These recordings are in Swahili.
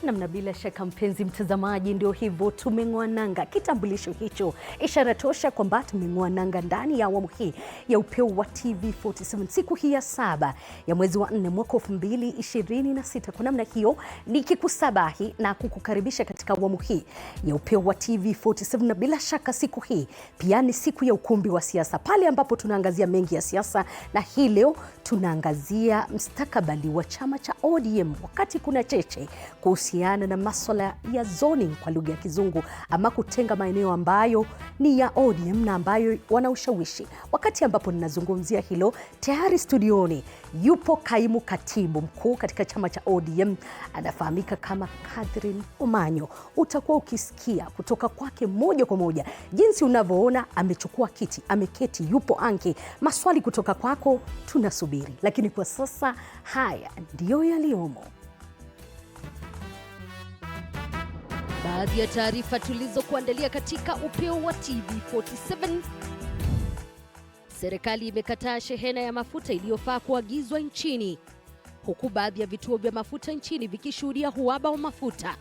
Namna bila shaka mpenzi mtazamaji, ndio hivyo tumeng'oa nanga. Kitambulisho hicho ishara tosha kwamba tumeng'oa nanga ndani ya awamu hii ya Upeo wa TV47 siku hii ya 7 ya mwezi wa 4 mwaka 2026. Kwa namna hiyo nikikusabahi na kukukaribisha katika awamu hii ya Upeo wa TV47, na bila shaka siku hii pia ni siku ya ukumbi wa siasa, pale ambapo tunaangazia mengi ya siasa, na hii leo tunaangazia mstakabali wa chama cha ODM wakati kuna cheche kuhusiana na masuala ya zoning kwa lugha ya Kizungu, ama kutenga maeneo ambayo ni ya ODM na ambayo wana ushawishi. Wakati ambapo ninazungumzia hilo, tayari studioni yupo kaimu katibu mkuu katika chama cha ODM, anafahamika kama Catherine Omanyo. Utakuwa ukisikia kutoka kwake moja kwa moja jinsi unavyoona amechukua kiti, ameketi, yupo ange. Maswali kutoka kwako tunasubiri, lakini kwa sasa haya ndiyo yaliyomo. Baadhi ya taarifa tulizokuandalia katika Upeo wa TV47. Serikali imekataa shehena ya mafuta iliyofaa kuagizwa nchini, huku baadhi ya vituo vya mafuta nchini vikishuhudia uhaba wa mafuta.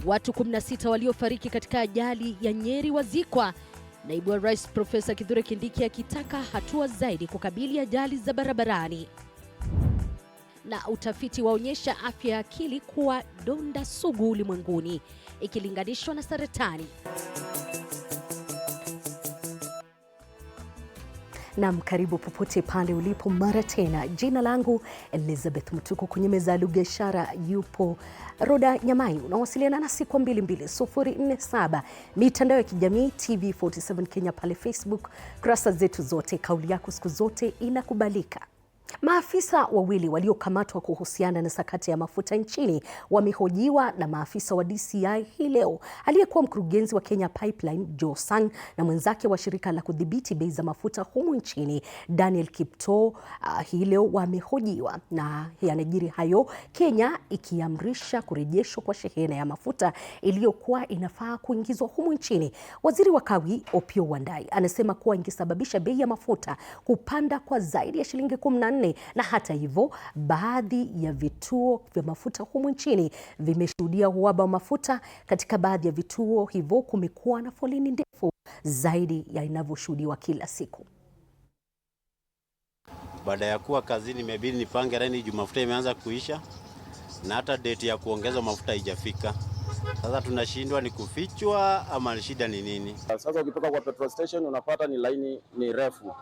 Watu 16 waliofariki katika ajali ya Nyeri wazikwa, naibu wa rais Profesa Kithure Kindiki akitaka hatua zaidi kukabili ajali za barabarani. Na utafiti waonyesha afya ya akili kuwa donda sugu ulimwenguni ikilinganishwa na saratani. Naam, karibu popote pale ulipo mara tena. Jina langu Elizabeth Mutuku, kwenye meza ya lugha ishara yupo Roda Nyamai. Unawasiliana nasi kwa 22047, mitandao ya kijamii TV47 Kenya pale Facebook, kurasa zetu zote. Kauli yako siku zote inakubalika. Maafisa wawili waliokamatwa kuhusiana na sakata ya mafuta nchini wamehojiwa na maafisa wa DCI hii leo. Aliyekuwa mkurugenzi wa Kenya Pipeline Joe Sang na mwenzake wa shirika la kudhibiti bei za mafuta humu nchini Daniel Kiptoo hii leo wamehojiwa, na yanajiri hayo Kenya ikiamrisha kurejeshwa kwa shehena ya mafuta iliyokuwa inafaa kuingizwa humu nchini. Waziri wa Kawi Opiyo Wandayi anasema kuwa ingesababisha bei ya mafuta kupanda kwa zaidi ya shilingi 14, na hata hivyo baadhi ya vituo vya mafuta humu nchini vimeshuhudia uhaba wa mafuta. Katika baadhi ya vituo hivyo kumekuwa na foleni ndefu zaidi ya inavyoshuhudiwa kila siku. Baada ya kuwa kazini imebidi nipange reni juu mafuta imeanza kuisha, na hata date ya kuongeza mafuta haijafika. Sasa tunashindwa ni kufichwa ama shida ni nini? Sasa ukitoka kwa petrol station unapata ni laini ni refu,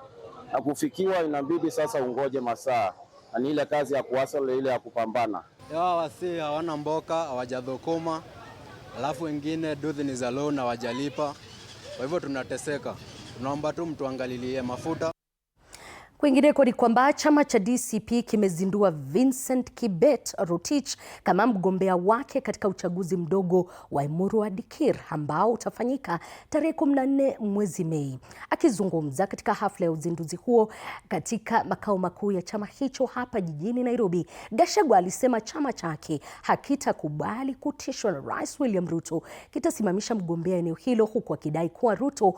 na kufikiwa inabidi sasa ungoje masaa, na ni ile kazi ya kuwasala, ile ya kupambana. Wasi hawana mboka, hawajadhokoma, alafu wengine duthi ni za loan hawajalipa, kwa hivyo tunateseka. Tunaomba tu mtu angalilie mafuta. Kwingineko ni kwamba chama cha DCP kimezindua Vincent Kibet Rotich kama mgombea wake katika uchaguzi mdogo wa Emurua Dikir ambao utafanyika tarehe 14 mwezi Mei. Akizungumza katika hafla ya uzinduzi huo katika makao makuu ya chama hicho hapa jijini Nairobi, Gachagua alisema chama chake hakitakubali kutishwa na Rais William Ruto, kitasimamisha mgombea eneo hilo, huku akidai kuwa Ruto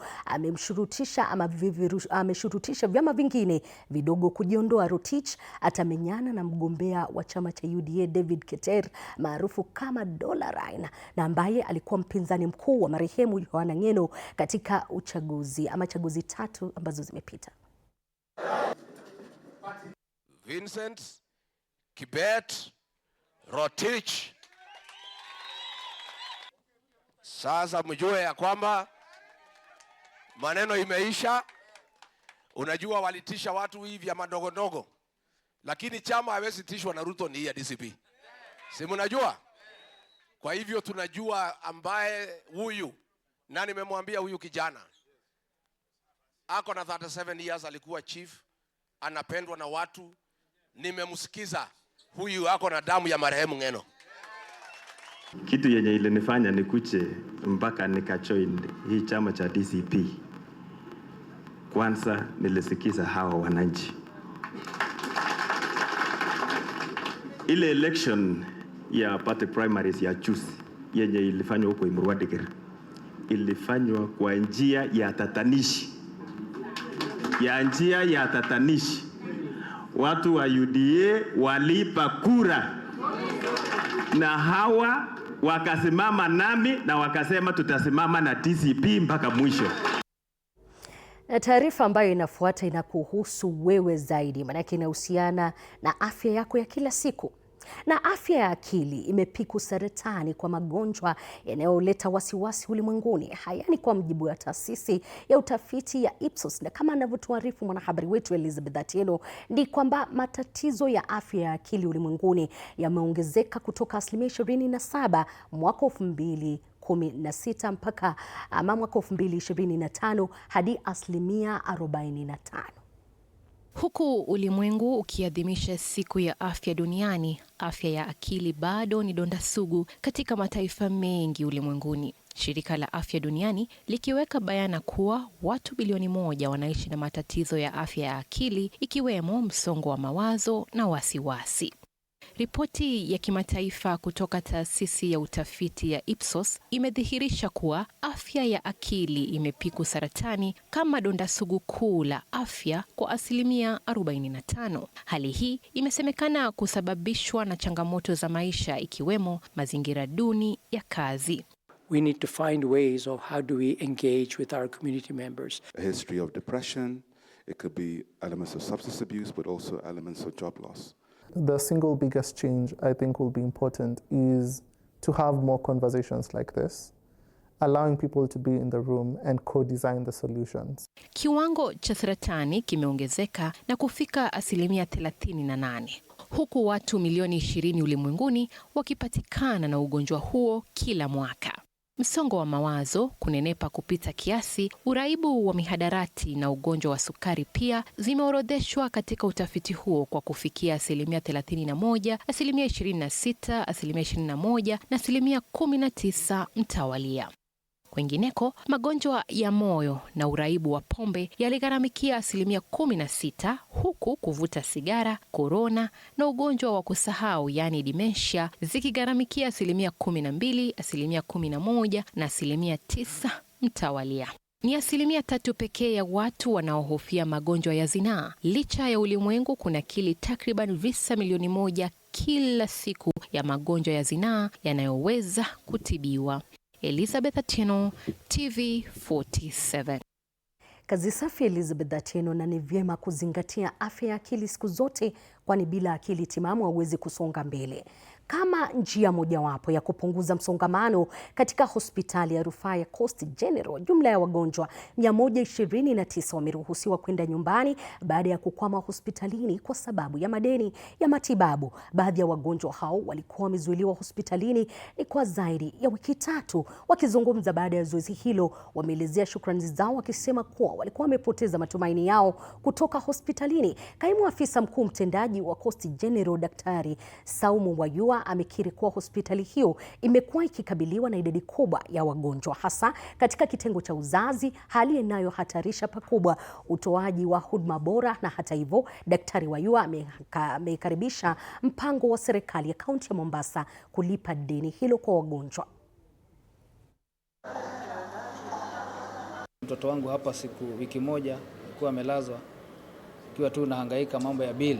ameshurutisha vyama vingine vidogo kujiondoa. Rotich atamenyana na mgombea wa chama cha UDA David Keter maarufu kama Dollarine, na ambaye alikuwa mpinzani mkuu wa marehemu Yohana Ngeno katika chaguzi tatu ambazo zimepita. Vincent Kibet Rotich, sasa mjue ya kwamba maneno imeisha. Unajua walitisha watu hivi ya madogo ndogo, lakini chama hawezi tishwa na Ruto ni ya DCP. Si mnajua? Kwa hivyo tunajua ambaye huyu, na nimemwambia huyu kijana ako na 37 years, alikuwa chief, anapendwa na watu. Nimemsikiza huyu ako na damu ya marehemu Ngeno. Kitu yenye ilinifanya nikuche mpaka nikajoin hii chama cha DCP, kwanza nilisikiza hawa wananchi. Ile election ya party primaries ya juzi yenye ilifanywa huko Emurua Dikir ilifanywa kwa njia ya tatanishi. Watu wa UDA walipa kura na hawa wakasimama nami na wakasema tutasimama na TCP mpaka mwisho. Na taarifa ambayo inafuata inakuhusu wewe zaidi, maanake inahusiana na afya yako ya kila siku. Na afya ya akili imepiku saratani kwa magonjwa yanayoleta wasiwasi ulimwenguni. Haya ni kwa mujibu wa taasisi ya utafiti ya Ipsos, na kama anavyotuarifu mwanahabari wetu Elizabeth Atieno, ni kwamba matatizo ya afya ya akili ulimwenguni yameongezeka kutoka 27% mwaka 2016 mpaka mwaka 2025 hadi 45%. Huku ulimwengu ukiadhimisha siku ya afya duniani, afya ya akili bado ni donda sugu katika mataifa mengi ulimwenguni. Shirika la Afya Duniani likiweka bayana kuwa watu bilioni 1 wanaishi na matatizo ya afya ya akili, ikiwemo msongo wa mawazo na wasiwasi. Ripoti ya kimataifa kutoka taasisi ya utafiti ya Ipsos imedhihirisha kuwa afya ya akili imepiku saratani kama donda sugu kuu la afya kwa 45%. Hali hii imesemekana kusababishwa na changamoto za maisha, ikiwemo mazingira duni ya kazi. We need to find ways of how do we engage with our community members. A history of depression, it could be elements of substance abuse, but also elements of job loss. The single biggest change I think will be important is to have more conversations like this, allowing people to be in the room and co-design the solutions. Kiwango cha saratani kimeongezeka na kufika 38%, huku watu milioni 20 ulimwenguni wakipatikana na ugonjwa huo kila mwaka. Msongo wa mawazo, kunenepa kupita kiasi, uraibu wa mihadarati na ugonjwa wa sukari pia zimeorodheshwa katika utafiti huo kwa kufikia 31%, 26%, 21% na 19% mtawalia. Kwengineko, magonjwa ya moyo na uraibu wa pombe yaligharamikia 16%, huku kuvuta sigara, korona na ugonjwa wa kusahau yani dementia zikigharamikia 12%, 11% na 9% mtawalia. Ni 3% pekee ya watu wanaohofia magonjwa ya zinaa, licha ya ulimwengu kunakili takriban visa milioni 1 kila siku ya magonjwa ya zinaa yanayoweza kutibiwa. Elizabeth Atieno, TV47. Kazi safi Elizabeth Atieno, na ni vyema kuzingatia afya ya akili siku zote, kwani bila akili timamu hauwezi kusonga mbele. Kama njia mojawapo ya kupunguza msongamano katika hospitali ya rufaa ya Coast General, jumla ya wagonjwa 129 wameruhusiwa kwenda nyumbani baada ya kukwama hospitalini kwa sababu ya madeni ya matibabu. Baadhi ya wagonjwa hao walikuwa wamezuiliwa hospitalini kwa zaidi ya wiki 3. Wakizungumza baada ya zoezi hilo, wameelezea shukrani zao wakisema kuwa walikuwa wamepoteza matumaini yao kutoka hospitalini. Kaimu afisa mkuu mtendaji wa Coast General Daktari Saumu Wayua amekiri kuwa hospitali hiyo imekuwa ikikabiliwa na idadi kubwa ya wagonjwa, hasa katika kitengo cha uzazi, hali inayohatarisha pakubwa utoaji wa huduma bora. Na hata hivyo, Daktari Wayua amekaribisha mpango wa serikali ya kaunti ya Mombasa kulipa deni hilo kwa wagonjwa. Mtoto wangu hapa wiki moja alikuwa amelazwa ikiwa tu nahangaika mambo ya bill,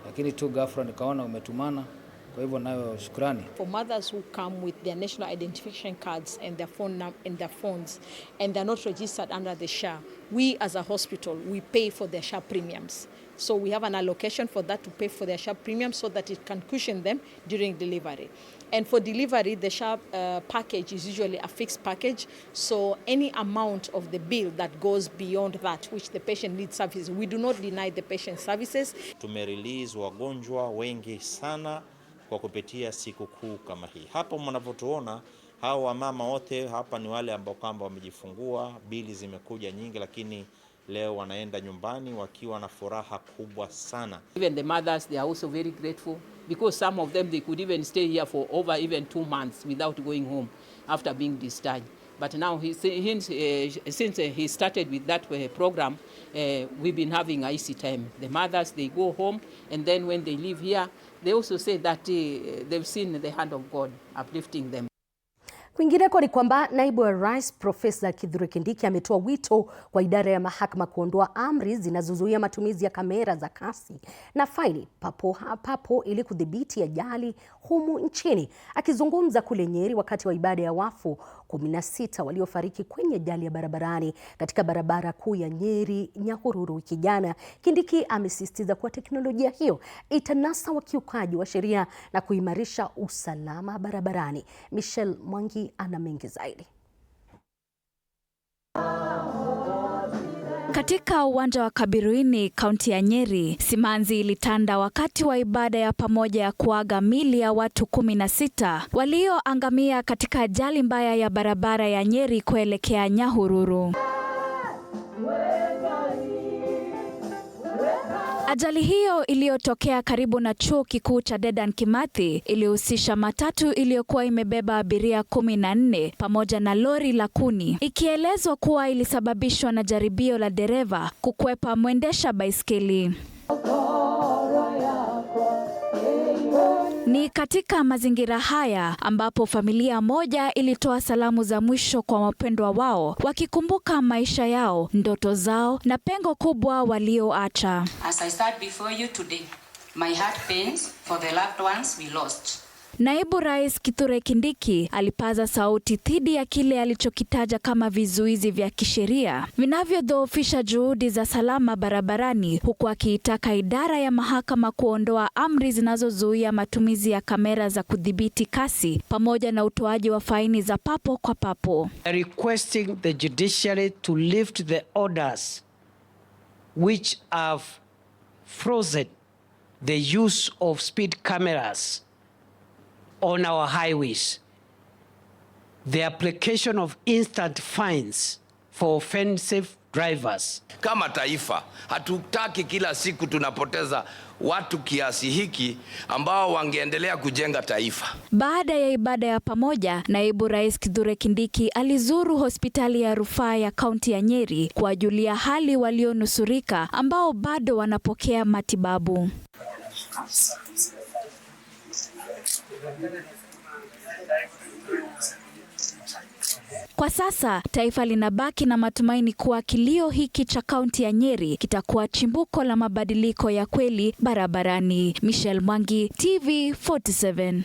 lakini tu ghafla nikaona umetumana. Kwa hivyo nayo shukrani. For mothers who come with their national identification cards and their phones and they're not registered under the SHA, we as a hospital, we pay for their SHA premiums. So we have an allocation for that to pay for their SHA premiums so that it can cushion them during delivery. And for delivery, the SHA package is usually a fixed package. So any amount of the bill that goes beyond that, which the patient needs services, we do not deny the patient services. Tumerelease wagonjwa wengi sana kwa kupitia siku kuu kama hii. Hapa mnavyotuona hao wamama wote hapa ni wale ambao kwamba wamejifungua, bili zimekuja nyingi, lakini leo wanaenda nyumbani wakiwa na furaha kubwa sana. Even the mothers, they are also very grateful because some of them they could even stay here for over even 2 months without going home after being discharged. But now since he started with that program, we've been having a easy time. The mothers, they go home, and then when they leave here, they also say that they've seen the hand of God uplifting them. Kwingineko ni kwamba naibu wa rais Profesa Kithure Kindiki ametoa wito kwa idara ya mahakama kuondoa amri zinazozuia matumizi ya kamera za kasi na faini papo ili kudhibiti ajali humu nchini. Akizungumza kule Nyeri wakati wa ibada ya wafu 16 waliofariki kwenye ajali ya barabarani katika barabara kuu ya Nyeri Nyahururu wiki jana, Kindiki amesisitiza kuwa teknolojia hiyo itanasa wakiukaji wa sheria na kuimarisha usalama barabarani. Michelle Mwangi ana mengi zaidi. Katika uwanja wa Kabiruini, kaunti ya Nyeri, simanzi ilitanda wakati wa ibada ya pamoja ya kuaga mili ya watu 16 walioangamia katika ajali mbaya ya barabara ya Nyeri kuelekea Nyahururu. Ajali hiyo iliyotokea karibu na chuo kikuu cha Dedan Kimathi ilihusisha matatu iliyokuwa imebeba abiria 14 pamoja na lori la kuni, ikielezwa kuwa ilisababishwa na jaribio la dereva kukwepa mwendesha baiskeli. Ni katika mazingira haya ambapo familia moja ilitoa salamu za mwisho kwa wapendwa wao, wakikumbuka maisha yao, ndoto zao na pengo kubwa walioacha. As I stand before you today, my heart pains for the loved ones we lost. Naibu Rais Kithure Kindiki alipaza sauti dhidi ya kile alichokitaja kama vizuizi vya kisheria vinavyodhoofisha juhudi za salama barabarani, huku akiitaka idara ya mahakama kuondoa amri zinazozuia matumizi ya kamera za kudhibiti kasi pamoja na utoaji wa faini za papo kwa papo. Requesting the judiciary to lift the orders which have frozen the use of speed cameras on our highways, the application of instant fines for offensive drivers. Kama taifa hatutaki kila siku tunapoteza watu kiasi hiki ambao wangeendelea kujenga taifa. Baada ya ibada ya pamoja, naibu rais Kithure Kindiki alizuru hospitali ya rufaa ya kaunti ya Nyeri kuwajulia hali walionusurika ambao bado wanapokea matibabu. Kwa sasa taifa linabaki na matumaini kuwa kilio hiki cha kaunti ya Nyeri kitakuwa chimbuko la mabadiliko ya kweli barabarani. Michelle Mwangi, TV 47.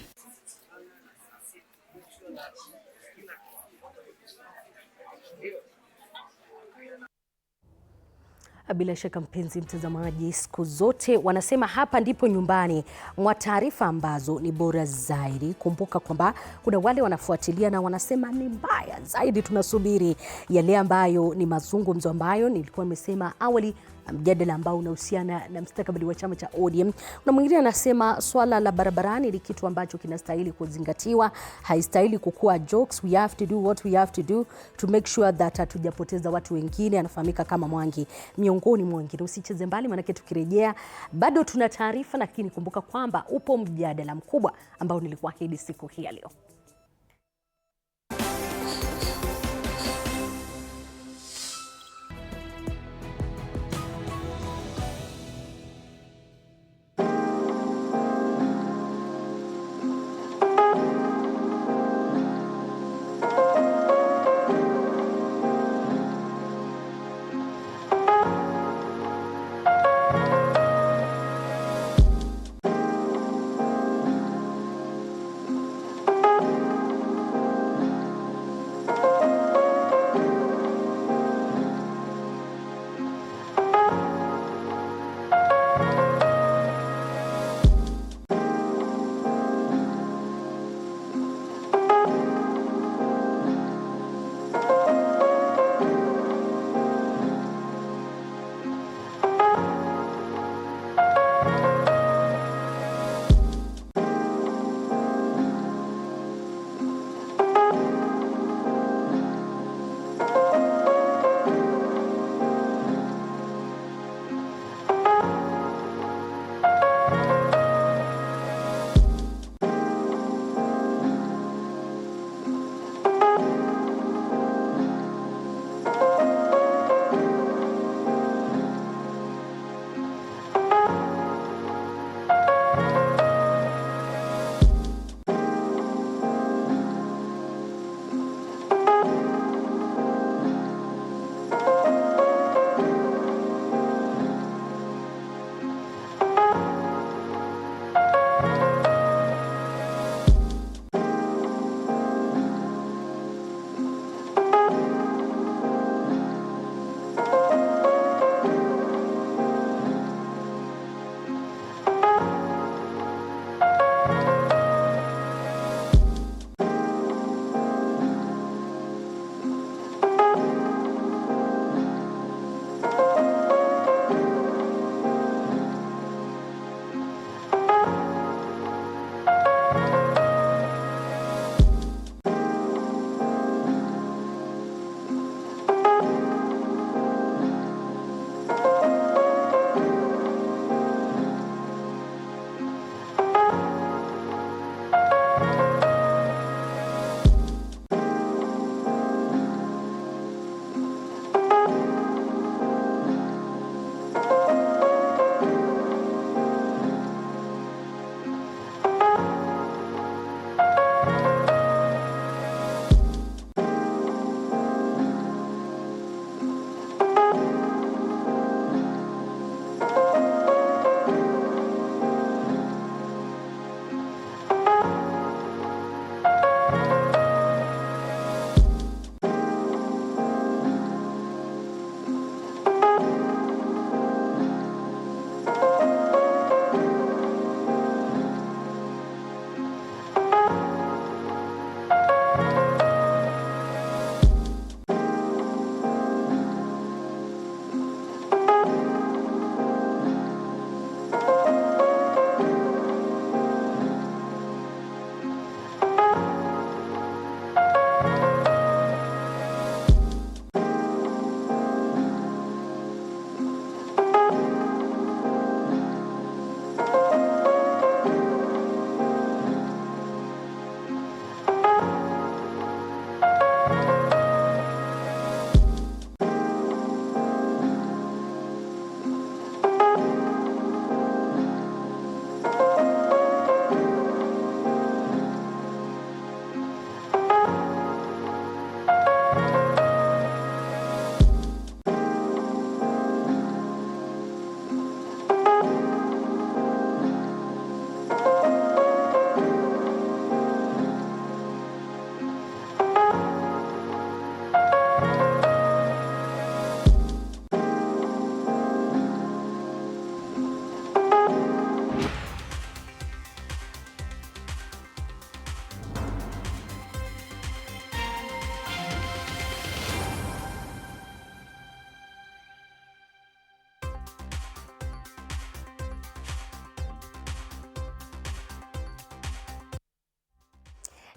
Bila shaka mpenzi mtazamaji, siku zote wanasema hapa ndipo nyumbani mwa taarifa ambazo ni bora zaidi. Kumbuka kwamba kuna wale wanafuatilia na wanasema ni mbaya zaidi. Tunasubiri yale ambayo ni mazungumzo ambayo nilikuwa nimesema awali, mjadala ambao unahusiana na mustakabali wa chama cha ODM. Na mwingine anasema swala la barabarani ni kitu ambacho kinastahili kuzingatiwa, haistahili kukua jokes. We have to do what we have to do to make sure that hatujapoteza watu wengine. Anafahamika kama Mwangi miongoni mwa wengine. Usicheze mbali, maana tukirejea bado tuna taarifa, lakini kumbuka kwamba upo mjadala mkubwa ambao nilikuahidi siku hii ya leo.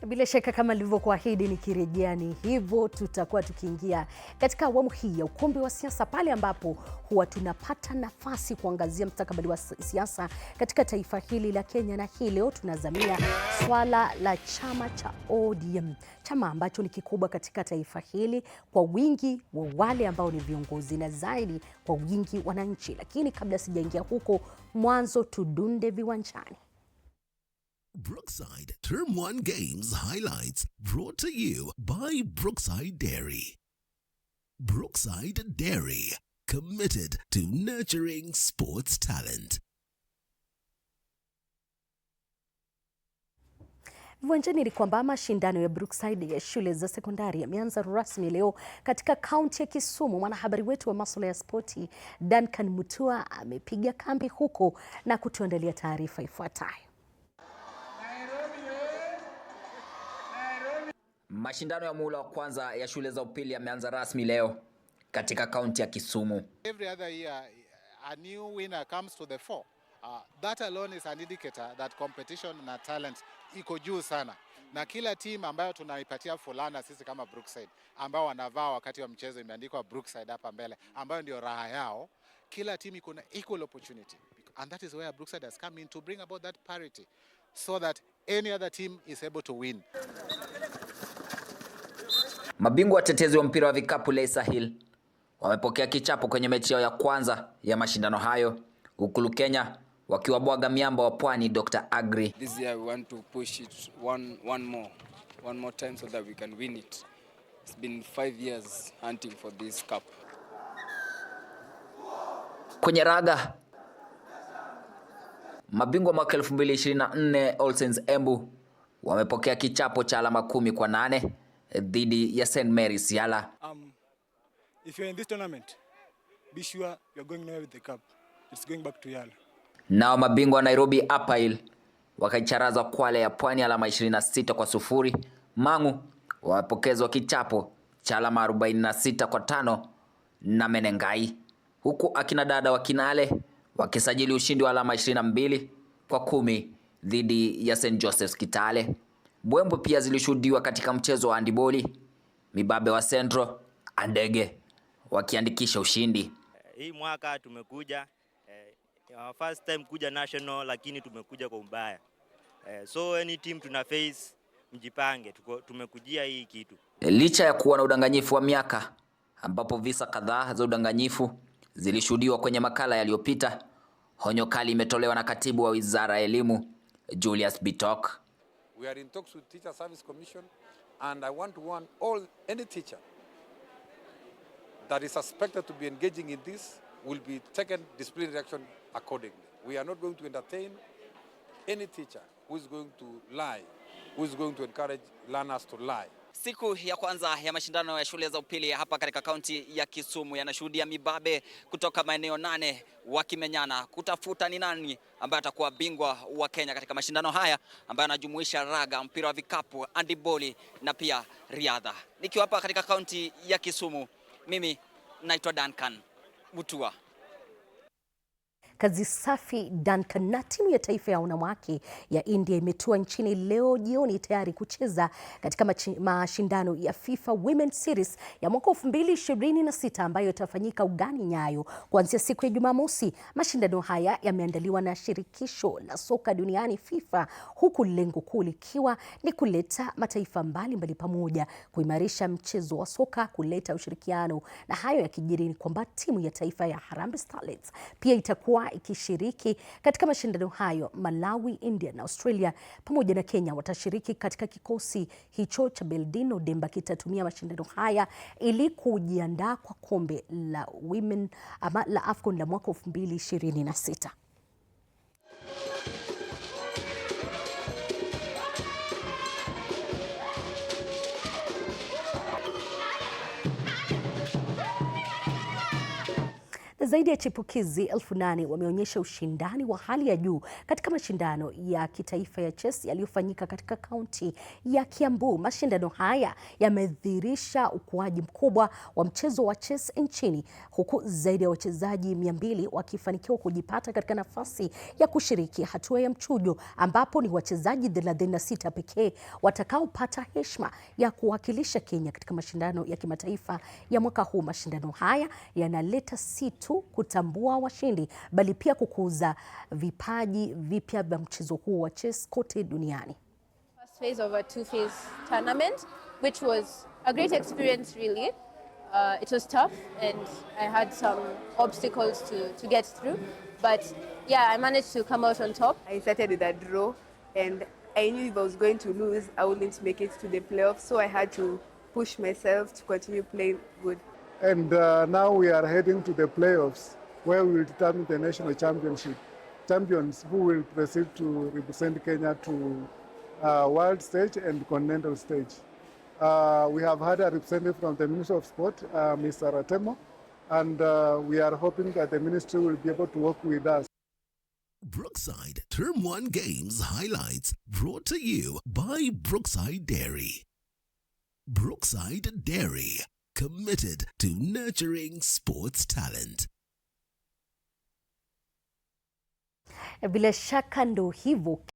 Bila shaka kama nilivyokuahidi nikirejea ni hivyo, tutakuwa tukiingia katika awamu hii ya ukumbi wa siasa, pale ambapo huwa tunapata nafasi kuangazia mustakabali wa siasa katika taifa hili la Kenya, na hii leo tunazamia swala la chama cha ODM, chama ambacho ni kikubwa katika taifa hili kwa wingi wa wale ambao ni viongozi na zaidi kwa wingi wananchi. Lakini kabla sijaingia huko, mwanzo tudunde viwanjani. Brookside Term 1 Games Highlights brought to you by Brookside Dairy. Brookside Dairy, committed to nurturing sports talent. Viwanjani ni kwamba mashindano ya Brookside ya shule za sekondari yameanza rasmi leo katika kaunti ya Kisumu. Mwanahabari wetu wa masuala ya spoti Duncan Mutua amepiga kambi huko na kutuandalia taarifa ifuatayo. Mashindano ya muhula wa kwanza ya shule za upili yameanza rasmi leo katika kaunti ya Kisumu. Every other year a new winner comes to the fore. That alone is an indicator that competition na talent iko juu sana. Na kila team ambayo tunaipatia fulana sisi kama Brookside, ambao wanavaa wakati wa mchezo imeandikwa Brookside hapa mbele, ambayo ndio raha yao, kila team iko na equal opportunity. And that is where Brookside has come in to bring about that parity so that any other team is able to win. Mabingwa watetezi wa mpira wa vikapu Leicester Hill wamepokea kichapo kwenye mechi yao ya kwanza ya mashindano hayo, huku Kenya wakiwabwaga miamba wa Pwani Dr. Agri. This year we want to push it one more time so that we can win it. It's been 5 years hunting for this cup. Kwenye raga, mabingwa mwaka 2024 All Saints Embu wamepokea kichapo cha alama 10-8 dhidi ya St. Mary's Yala. If you're in this tournament, be sure you're going nowhere with the cup. It's going back to Yala. Nao mabingwa Nairobi Upper Hill wakaicharaza Kwale ya Pwani alama 26-0. Mang'u wamepokezwa kichapo cha alama 46-5 na Menengai, huku akina dada wa Kinale wakisajili ushindi wa alama 22-10 dhidi ya St. Joseph's Kitale. Bwembo pia zilishuhudiwa katika mchezo wa handiboli, Mibabe wa Central Andege wakiandikisha ushindi. Hii mwaka tumekuja first time kuja national, lakini tumekuja kwa ubaya. So any team tuna face, mjipange, tumekujia hii kitu. Licha ya kuwa na udanganyifu wa miaka, ambapo visa kadhaa za udanganyifu zilishuhudiwa kwenye makala yaliyopita, honyo kali imetolewa na katibu wa Wizara ya Elimu Julius Bitok. We are in talks with Teacher Service Commission, and I want to warn any teacher that is suspected to be engaging in this will be taken disciplinary action accordingly. We are not going to entertain any teacher who is going to lie, who is going to encourage learners to lie. Siku ya kwanza ya mashindano ya shule za upili hapa katika kaunti ya Kisumu yanashuhudia mibabe kutoka maeneo 8 wakimenyana kutafuta ni nani ambaye atakuwa bingwa wa Kenya katika mashindano haya ambayo yanajumuisha raga, mpira wa vikapu, handiboli na pia riadha. Nikiwa hapa katika kaunti ya Kisumu, mimi naitwa Duncan Mutua. Kazi safi Duncan. Na timu ya taifa ya wanawake ya India imetua nchini leo jioni tayari kucheza katika mashindano ya FIFA Women's Series ya mwaka 2026 ambayo yatafanyika ugani Nyayo kuanzia siku ya Jumamosi. Mashindano haya yameandaliwa na shirikisho la soka duniani FIFA, huku lengo kuu likiwa ni kuleta mataifa mbalimbali pamoja, kuimarisha mchezo wa soka, kuleta ushirikiano. Na hayo yakijiri ni kwamba timu ya taifa ya Harambee Starlets pia itakuwa ikishiriki katika mashindano hayo. Malawi, India na Australia pamoja na Kenya watashiriki katika kikosi hicho cha Beldino Demba kitatumia mashindano haya ili kujiandaa kwa kombe la Women ama la AFCON la mwaka 2026. Zaidi ya chipukizi 8,000 wameonyesha ushindani wa hali ya juu katika mashindano ya kitaifa ya chess yaliyofanyika katika kaunti ya Kiambu. Mashindano haya yamedhihirisha ukuaji mkubwa wa mchezo wa chess nchini, huku zaidi ya wachezaji 200 wakifanikiwa kujipata katika nafasi ya kushiriki hatua ya mchujo, ambapo ni wachezaji 36 pekee watakaopata heshima ya kuwakilisha Kenya katika mashindano ya kimataifa ya mwaka huu. Mashindano haya yanaleta si tu kutambua washindi, bali pia kukuza vipaji vipya vya mchezo huu wa chess kote duniani. First phase of a two-phase tournament, which was a great experience really. It was tough and I had some obstacles to get through, but yeah, I managed to come out on top. I started with a draw and I knew if I was going to lose, I wouldn't make it to the playoffs, so I had to push myself to continue playing good. And now we are heading to the playoffs, where we will determine the national championship champions who will proceed to represent Kenya to world stage and continental stage. We have had a representative from the Ministry of Sport, Mr. Ratemo, and we are hoping that the ministry will be able to work with us. Brookside Term 1 Games highlights brought to you by Brookside Dairy. Brookside Dairy, committed to nurturing sports talent. Bila shaka ndo hivyo.